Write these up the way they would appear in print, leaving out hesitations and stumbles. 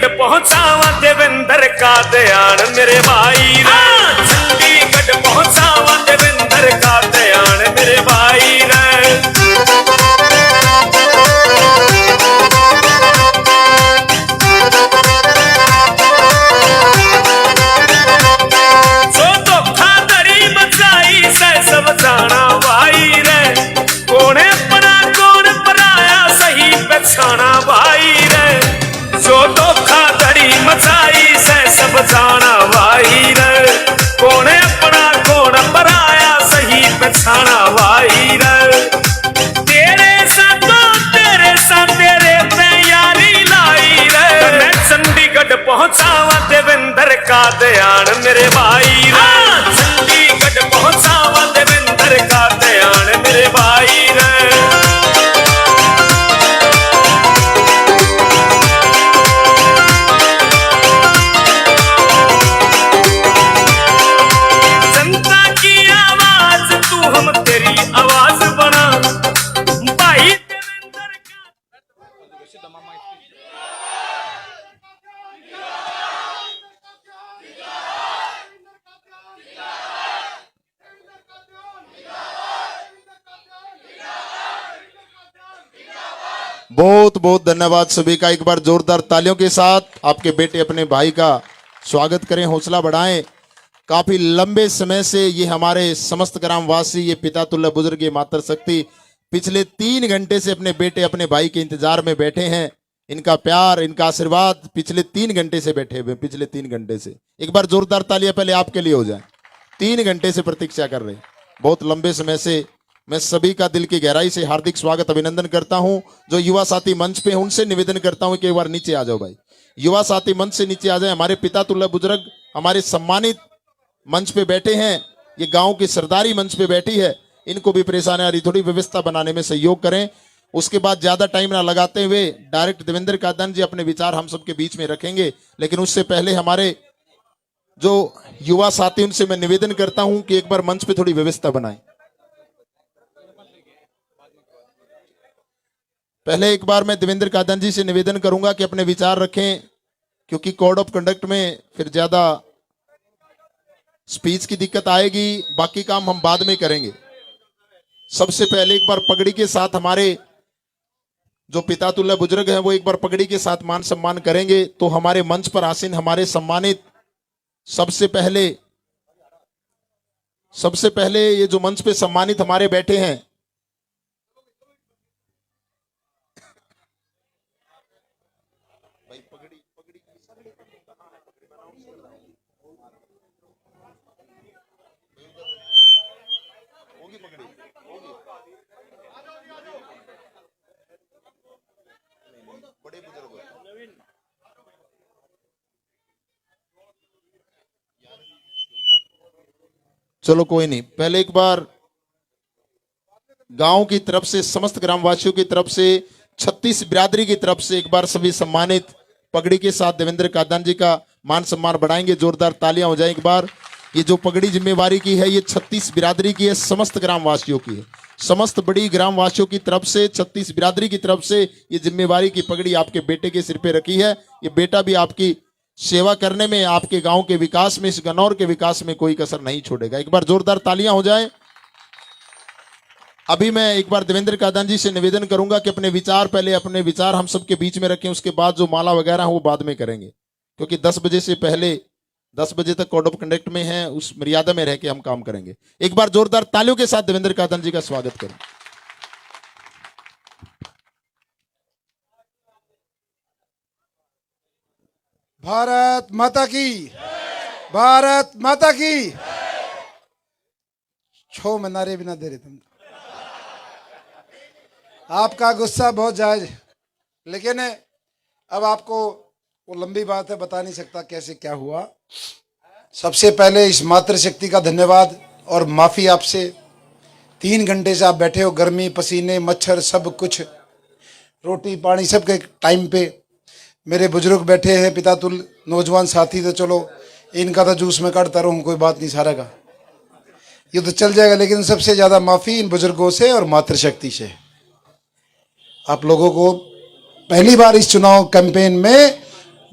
चंडीगढ़ पहुंचावा देवेंद्र का ध्यान मेरे भाई रे। चंडीगढ़ पहुंचावा देवेंद्र का ध्यान मेरे भाई रे। जो धोखाधड़ी मचाई से सब जाना भाई रे। कौन अपना कौन पराया सही पहचाना भाई रे। जो धोखाधड़ी मचाई से सब जाना भाई रे। कौन अपना कौन पराया सही पहचाना भाई रे। तेरे साथ तेरे पे यारी लाई रे। मैं चंडीगढ़ पहुंचावा देवेंद्र का ध्यान मेरे भाई रे। चंडीगढ़ पहुंचावा देवेंद्र का ध्यान मेरे भाई रे। बहुत बहुत धन्यवाद सभी का। एक बार जोरदार तालियों के साथ आपके बेटे अपने भाई का स्वागत करें, हौसला बढ़ाएं। काफी लंबे समय से ये हमारे समस्त ग्रामवासी, ये पिता तुल्य बुजुर्ग, ये मातृशक्ति पिछले 3 घंटे से अपने बेटे अपने भाई के इंतजार में बैठे हैं। इनका प्यार, इनका आशीर्वाद पिछले 3 घंटे से बैठे हुए, पिछले 3 घंटे से। एक बार जोरदार तालियां पहले आपके लिए हो जाए। 3 घंटे से प्रतीक्षा कर रहे, बहुत लंबे समय से। मैं सभी का दिल की गहराई से हार्दिक स्वागत अभिनंदन करता हूं। जो युवा साथी मंच पे हैं उनसे निवेदन करता हूं कि एक बार नीचे आ जाओ भाई। युवा साथी मंच से नीचे आ जाए। हमारे पिता तुल्य बुजुर्ग हमारे सम्मानित मंच पे बैठे हैं। ये गांव की सरदारी मंच पे बैठी है, इनको भी परेशानी आ रही, थोड़ी व्यवस्था बनाने में सहयोग करें। उसके बाद ज्यादा टाइम ना लगाते हुए डायरेक्ट देवेंद्र कादन जी अपने विचार हम सबके बीच में रखेंगे। लेकिन उससे पहले हमारे जो युवा साथी उनसे मैं निवेदन करता हूं कि एक बार मंच पे थोड़ी व्यवस्था बनाएं। पहले एक बार मैं देवेंद्र कादन जी से निवेदन करूंगा कि अपने विचार रखें, क्योंकि कोड ऑफ कंडक्ट में फिर ज्यादा स्पीच की दिक्कत आएगी। बाकी काम हम बाद में करेंगे। सबसे पहले एक बार पगड़ी के साथ हमारे जो पिता तुल्य बुजुर्ग हैं वो एक बार पगड़ी के साथ मान सम्मान करेंगे। तो हमारे मंच पर आसीन हमारे सम्मानित सबसे पहले ये जो मंच पे सम्मानित हमारे बैठे हैं, चलो कोई नहीं, पहले एक बार गांव की तरफ से, समस्त ग्रामवासियों की तरफ से, 36 बिरादरी की तरफ से एक बार सभी सम्मानित पगड़ी के साथ देवेंद्र कादन जी का मान सम्मान बढ़ाएंगे। जोरदार तालियां हो जाए एक बार। ये जो पगड़ी जिम्मेवारी की है ये 36 बिरादरी की है, समस्त ग्रामवासियों की है। समस्त बड़ी ग्रामवासियों की तरफ से, 36 बिरादरी की तरफ से ये जिम्मेवारी की पगड़ी आपके बेटे के सिर पे रखी है। ये बेटा भी आपकी सेवा करने में, आपके गांव के विकास में, इस गन्नौर के विकास में कोई कसर नहीं छोड़ेगा। एक बार जोरदार तालियां हो जाए। अभी मैं एक बार देवेंद्र कादन जी से निवेदन करूंगा कि अपने विचार हम सबके बीच में रखें। उसके बाद जो माला वगैरह है वो बाद में करेंगे, क्योंकि 10 बजे से पहले, 10 बजे तक कोड ऑफ कंडक्ट में है, उस मर्यादा में रह के हम काम करेंगे। एक बार जोरदार तालियों के साथ देवेंद्र कादन जी का स्वागत करें। भारत माता की, भारत माता की। छो में नारे भी ना दे रहे तुम। आपका गुस्सा बहुत जायज, लेकिन अब आपको वो लंबी बात है, बता नहीं सकता कैसे क्या हुआ। सबसे पहले इस मातृशक्ति का धन्यवाद और माफी आपसे। 3 घंटे से आप बैठे हो, गर्मी, पसीने, मच्छर, सब कुछ, रोटी पानी सब के टाइम पे। मेरे बुजुर्ग बैठे हैं, पिता तुल नौजवान साथी, तो चलो इनका तो जूस में काटता रहूँ, कोई बात नहीं, सारा का ये तो चल जाएगा। लेकिन सबसे ज़्यादा माफ़ी इन बुजुर्गों से और मातृशक्ति से। आप लोगों को पहली बार इस चुनाव कैंपेन में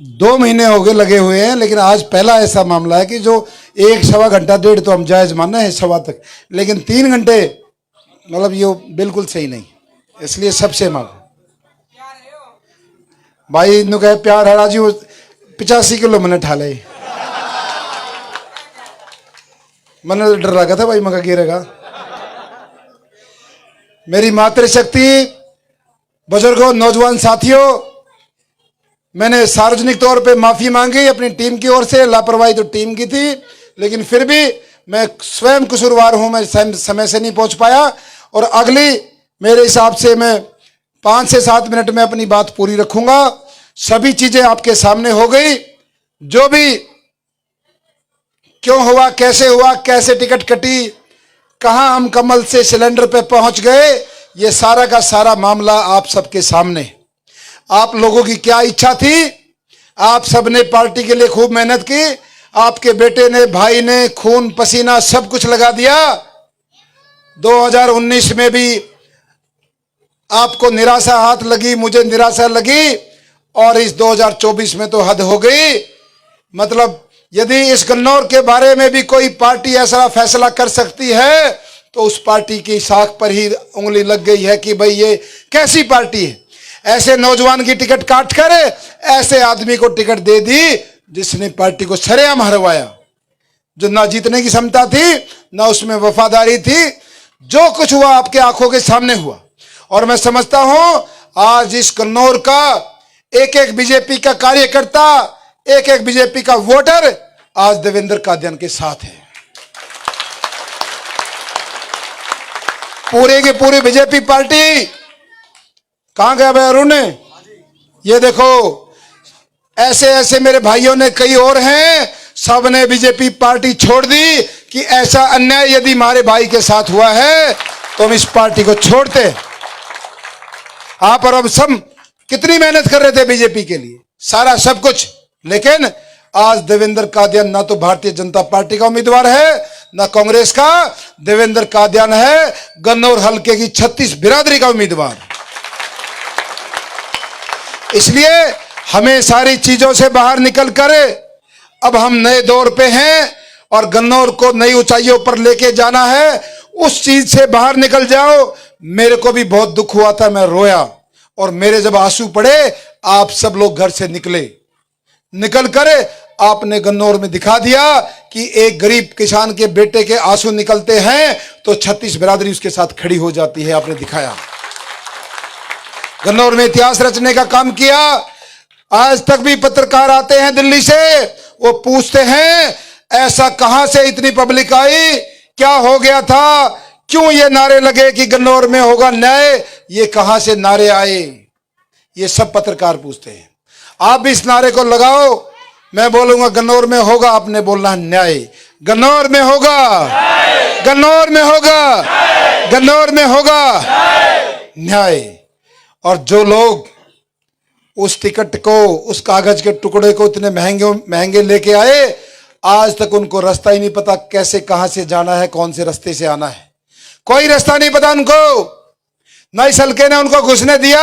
2 महीने हो गए लगे हुए हैं, लेकिन आज पहला ऐसा मामला है कि जो 1-1.25 घंटा 1.5 तो हम जायज मानना है सवा तक, लेकिन 3 घंटे मतलब ये बिल्कुल सही नहीं, इसलिए सबसे मांग भाई नु कहे प्यार हरा जी 85 किलो मैंने ठाले, मैंने डर लगा था भाई मगा गिरेगा। मेरी मातृशक्ति, बुजुर्गों, नौजवान साथियों, मैंने सार्वजनिक तौर पे माफी मांगी अपनी टीम की ओर से। लापरवाही तो टीम की थी, लेकिन फिर भी मैं स्वयं कसूरवार हूं, मैं समय से नहीं पहुंच पाया। और अगली मेरे हिसाब से मैं 5 से 7 मिनट में अपनी बात पूरी रखूंगा। सभी चीजें आपके सामने हो गई, जो भी क्यों हुआ, कैसे टिकट कटी, कहां हम कमल से सिलेंडर पे पहुंच गए, ये सारा का सारा मामला आप सबके सामने। आप लोगों की क्या इच्छा थी, आप सबने पार्टी के लिए खूब मेहनत की, आपके बेटे ने, भाई ने खून पसीना सब कुछ लगा दिया। 2019 में भी आपको निराशा हाथ लगी, मुझे निराशा लगी, और इस 2024 में तो हद हो गई। मतलब यदि इस गन्नौर के बारे में भी कोई पार्टी ऐसा फैसला कर सकती है तो उस पार्टी की साख पर ही उंगली लग गई है कि भाई ये कैसी पार्टी है। ऐसे नौजवान की टिकट काट कर ऐसे आदमी को टिकट दे दी जिसने पार्टी को सरेआम हरवाया, जो ना जीतने की क्षमता थी ना उसमें वफादारी थी। जो कुछ हुआ आपके आंखों के सामने हुआ, और मैं समझता हूं आज इस कन्नौर का एक एक बीजेपी का कार्यकर्ता, एक एक बीजेपी का वोटर आज देवेंद्र कादियान के साथ है। पूरे की पूरी बीजेपी पार्टी कहां गया भाई अरुण? ये देखो, ऐसे ऐसे मेरे भाइयों ने कई और हैं, सब ने बीजेपी पार्टी छोड़ दी कि ऐसा अन्याय यदि हमारे भाई के साथ हुआ है तो हम इस पार्टी को छोड़ते। आप और हम सब कितनी मेहनत कर रहे थे बीजेपी के लिए, सारा सब कुछ, लेकिन आज देवेंद्र कादियान ना तो भारतीय जनता पार्टी का उम्मीदवार है ना कांग्रेस का, देवेंद्र कादियान है गन्नौर हलके की 36 बिरादरी का उम्मीदवार। इसलिए हमें सारी चीजों से बाहर निकल कर अब हम नए दौर पे हैं और गन्नौर को नई ऊंचाइयों पर लेके जाना है। उस चीज से बाहर निकल जाओ। मेरे को भी बहुत दुख हुआ था, मैं रोया, और मेरे जब आंसू पड़े आप सब लोग घर से निकल कर आपने गन्नौर में दिखा दिया कि एक गरीब किसान के बेटे के आंसू निकलते हैं तो 36 बिरादरी उसके साथ खड़ी हो जाती है। आपने दिखाया, गन्नौर में इतिहास रचने का काम किया। आज तक भी पत्रकार आते हैं दिल्ली से, वो पूछते हैं ऐसा कहां से इतनी पब्लिक आई, क्या हो गया था, क्यों ये नारे लगे कि गन्नौर में होगा न्याय, ये कहां से नारे आए, ये सब पत्रकार पूछते हैं। आप भी इस नारे को लगाओ। मैं बोलूंगा गन्नौर में होगा, आपने बोलना न्याय। गन्नौर में होगा, गन्नौर में होगा, गन्नौर में होगा न्याय। और जो लोग उस टिकट को, उस कागज के टुकड़े को इतने महंगे लेके आए, आज तक उनको रास्ता ही नहीं पता कैसे, कहां से जाना है, कौन से रास्ते से आना है। कोई रास्ता नहीं पता उनको, ना इस हल्के ने उनको घुसने दिया।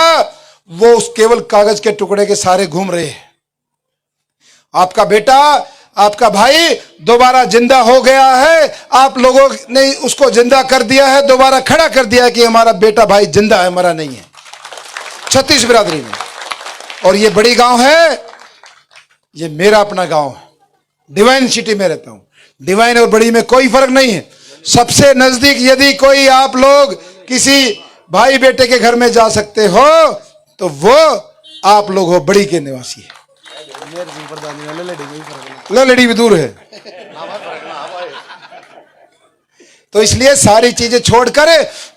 वो उस केवल कागज के टुकड़े के सारे घूम रहे हैं। आपका बेटा, आपका भाई दोबारा जिंदा हो गया है, आप लोगों ने उसको जिंदा कर दिया है, दोबारा खड़ा कर दिया कि हमारा बेटा भाई जिंदा है, मरा नहीं है, 36 बिरादरी में। और ये बड़ी गांव है, ये मेरा अपना गांव है, डिवाइन सिटी में रहता हूं। डिवाइन और बड़ी में कोई फर्क नहीं है। सबसे नजदीक यदि कोई आप लोग किसी भाई बेटे के घर में जा सकते हो तो वो आप लोग हो, बड़ी के निवासी है। लड़ी भी दूर है। तो इसलिए सारी चीजें छोड़कर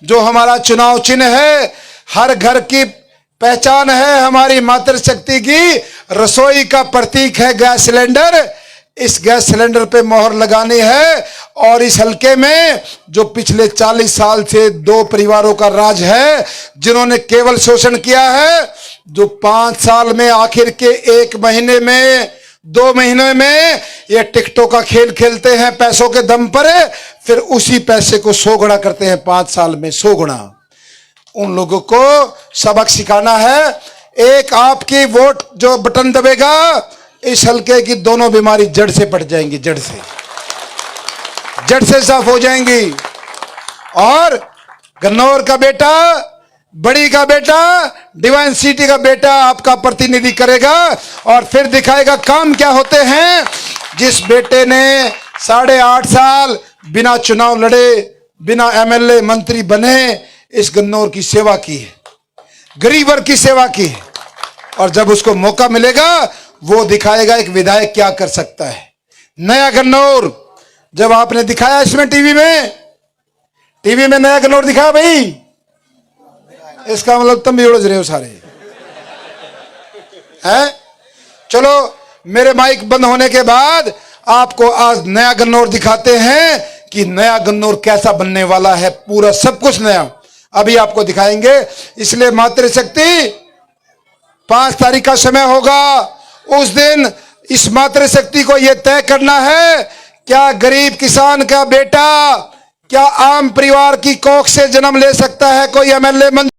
जो हमारा चुनाव चिन्ह है, हर घर की पहचान है हमारी मातृशक्ति की, रसोई का प्रतीक है गैस सिलेंडर। इस गैस सिलेंडर पे मोहर लगानी है। और इस हलके में जो पिछले 40 साल से 2 परिवारों का राज है, जिन्होंने केवल शोषण किया है, जो 5 साल में आखिर के 1 महीने में, 2 महीने में ये टिकटों का खेल खेलते हैं पैसों के दम पर, फिर उसी पैसे को 100 गुना करते हैं 5 साल में, 100 गुना। उन लोगों को सबक सिखाना है। एक आपकी वोट जो बटन दबेगा इस हलके की दोनों बीमारी जड़ से पट जाएंगी, जड़ से साफ हो जाएंगी। और गन्नौर का बेटा, बड़ी का बेटा, डिवाइन सिटी का बेटा आपका प्रतिनिधि करेगा और फिर दिखाएगा काम क्या होते हैं। जिस बेटे ने 8.5 साल बिना चुनाव लड़े, बिना एमएलए मंत्री बने इस गन्नौर की सेवा की है, गरीब वर्ग की सेवा की है, और जब उसको मौका मिलेगा वो दिखाएगा एक विधायक क्या कर सकता है। नया गन्नौर जब आपने दिखाया इसमें टीवी में नया गन्नौर दिखाया भाई, इसका मतलब तुम भी उड़ज रहे हो सारे हैं। चलो मेरे माइक बंद होने के बाद आपको आज नया गन्नौर दिखाते हैं कि नया गन्नौर कैसा बनने वाला है। पूरा सब कुछ नया अभी आपको दिखाएंगे। इसलिए मातृशक्ति 5 तारीख का समय होगा, उस दिन इस मातृशक्ति को यह तय करना है क्या गरीब किसान का बेटा क्या आम परिवार की कोख से जन्म ले सकता है कोई एमएलए मंत्री।